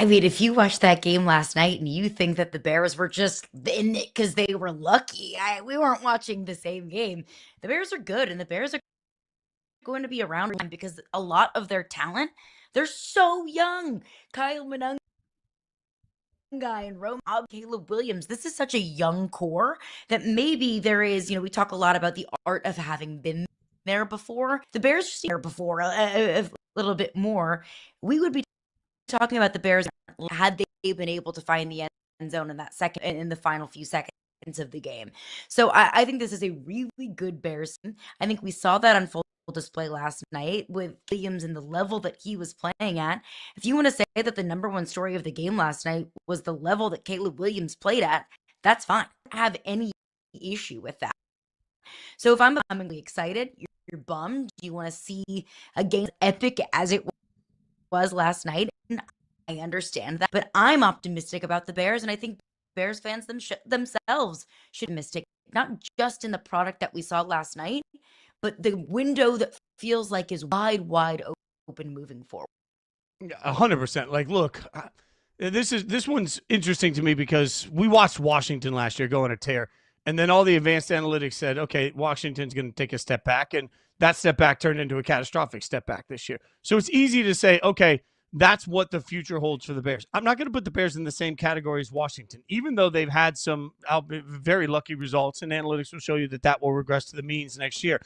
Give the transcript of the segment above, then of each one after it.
I mean, if you watched that game last night and you think that the Bears were just in it because they were lucky, we weren't watching the same game. The Bears are good, and the Bears are going to be around because a lot of their talent, they're so young. Kyle Monunga and Rome, Caleb Williams. This is such a young core that maybe there is, we talk a lot about the art of having been there before. The Bears just there before a little bit more. We would be talking about the Bears had they been able to find the end zone in that second in the final few seconds of the game. So I think this is a really good Bears team. I think we saw that on full display last night with Williams and the level that he was playing at. If you want to say that the number one story of the game last night was the level that Caleb Williams played at, that's fine. I don't have any issue with that. So if I'm really excited, you're bummed. You want to see a game as epic as it was last night. And I understand that, but I'm optimistic about the Bears, and I think Bears fans themselves should be optimistic, not just in the product that we saw last night, but the window that feels like is wide open moving forward. 100%. Like, look, this one's interesting to me because we watched Washington last year go on a tear, and then all the advanced analytics said, okay, Washington's going to take a step back, and that step back turned into a catastrophic step back this year. So it's easy to say, okay, that's what the future holds for the Bears. I'm not going to put the Bears in the same category as Washington, even though they've had some very lucky results, and analytics will show you that will regress to the means next year.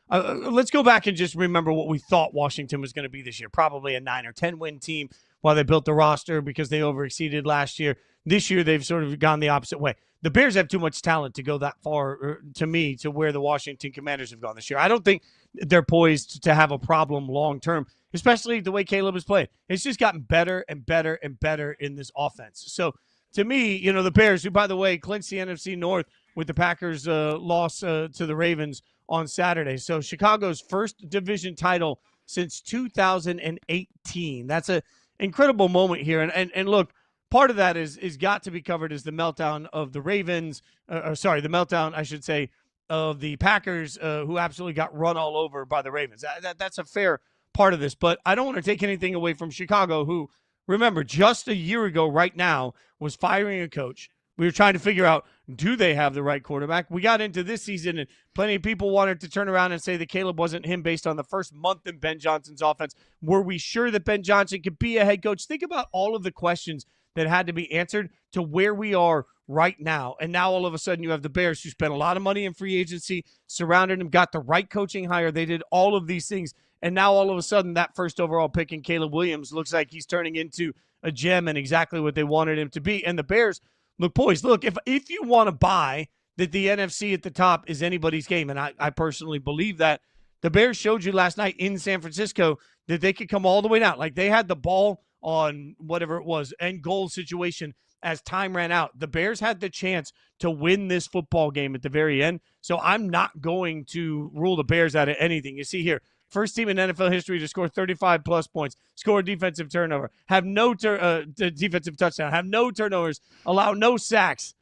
Let's go back and just remember what we thought Washington was going to be this year. Probably a 9 or 10 win team while they built the roster because they overexceeded last year. This year, they've sort of gone the opposite way. The Bears have too much talent to go that far, to me, to where the Washington Commanders have gone this year. I don't think they're poised to have a problem long term, especially the way Caleb has played. It's just gotten better and better and better in this offense. So, to me, the Bears, who, by the way, clinched the NFC North with the Packers' loss to the Ravens on Saturday. So, Chicago's first division title since 2018. That's an incredible moment here. And look, part of that is got to be covered as the meltdown of the Ravens, the meltdown, I should say, of the Packers, who absolutely got run all over by the Ravens. That's a fair part of this, but I don't want to take anything away from Chicago, who, remember, just a year ago right now was firing a coach. We were trying to figure out, do they have the right quarterback? We got into this season, and plenty of people wanted to turn around and say that Caleb wasn't him based on the first month in Ben Johnson's offense. Were we sure that Ben Johnson could be a head coach? Think about all of the questions that had to be answered to where we are right now. And now all of a sudden you have the Bears, who spent a lot of money in free agency, surrounded him, got the right coaching hire. They did all of these things. And now all of a sudden that first overall pick in Caleb Williams looks like he's turning into a gem and exactly what they wanted him to be. And the Bears look poised. Look, if you want to buy that the NFC at the top is anybody's game, and I personally believe that, the Bears showed you last night in San Francisco that they could come all the way down. Like, they had the ball on whatever it was, end goal situation as time ran out. The Bears had the chance to win this football game at the very end. So I'm not going to rule the Bears out of anything. You see here, first team in NFL history to score 35-plus points, score a defensive turnover, have no defensive touchdown, have no turnovers, allow no sacks,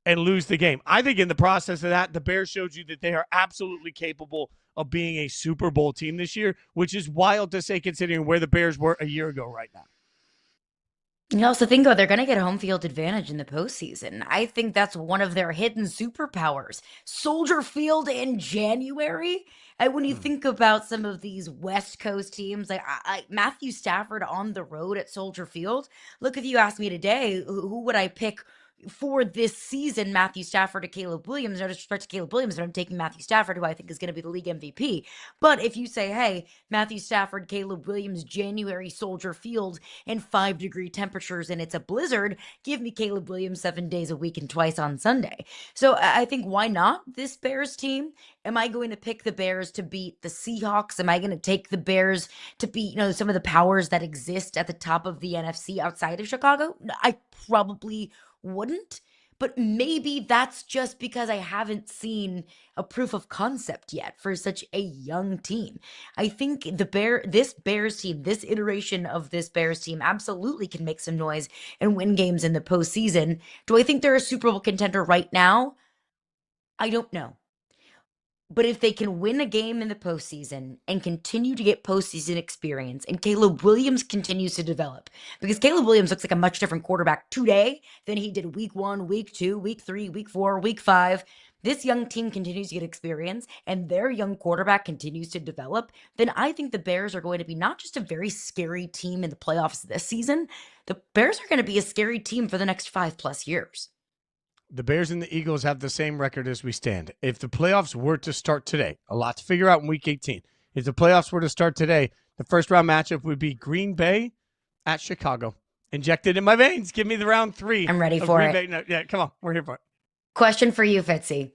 and lose the game. I think in the process of that, the Bears showed you that they are absolutely capable of being a Super Bowl team this year, which is wild to say considering where the Bears were a year ago right now. You also think about they're going to get home field advantage in the postseason. I think that's one of their hidden superpowers. Soldier Field in January. And when you think about some of these West Coast teams, like Matthew Stafford on the road at Soldier Field. Look, if you asked me today, who would I pick for this season, Matthew Stafford or Caleb Williams? No disrespect to Caleb Williams, but I'm taking Matthew Stafford, who I think is going to be the league MVP. But if you say, hey, Matthew Stafford, Caleb Williams, January, Soldier Field, and 5-degree temperatures, and it's a blizzard, give me Caleb Williams 7 days a week and twice on Sunday. So I think, why not this Bears team? Am I going to pick the Bears to beat the Seahawks? Am I going to take the Bears to beat, some of the powers that exist at the top of the NFC outside of Chicago? I probably wouldn't, but maybe that's just because I haven't seen a proof of concept yet for such a young team. I think this Bears team, this iteration of this Bears team absolutely can make some noise and win games in the postseason. Do I think they're a Super Bowl contender right now? I don't know. But if they can win a game in the postseason and continue to get postseason experience, and Caleb Williams continues to develop, because Caleb Williams looks like a much different quarterback today than he did week 1, week 2, week 3, week 4, week 5. This young team continues to get experience and their young quarterback continues to develop, then I think the Bears are going to be not just a very scary team in the playoffs this season, the Bears are going to be a scary team for the next 5+ years. The Bears and the Eagles have the same record as we stand. If the playoffs were to start today, a lot to figure out in Week 18. If the playoffs were to start today, the first round matchup would be Green Bay at Chicago. Injected in my veins. Give me the round 3. I'm ready for Green it. Bay. No, yeah, come on. We're here for it. Question for you, Fitzy.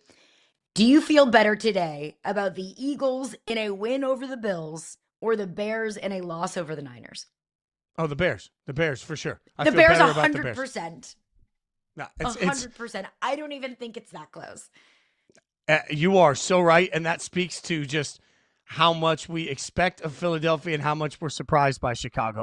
Do you feel better today about the Eagles in a win over the Bills or the Bears in a loss over the Niners? Oh, the Bears. The Bears, for sure. The Bears, 100%. No, 100%. I don't even think it's that close. You are so right, and that speaks to just how much we expect of Philadelphia and how much we're surprised by Chicago.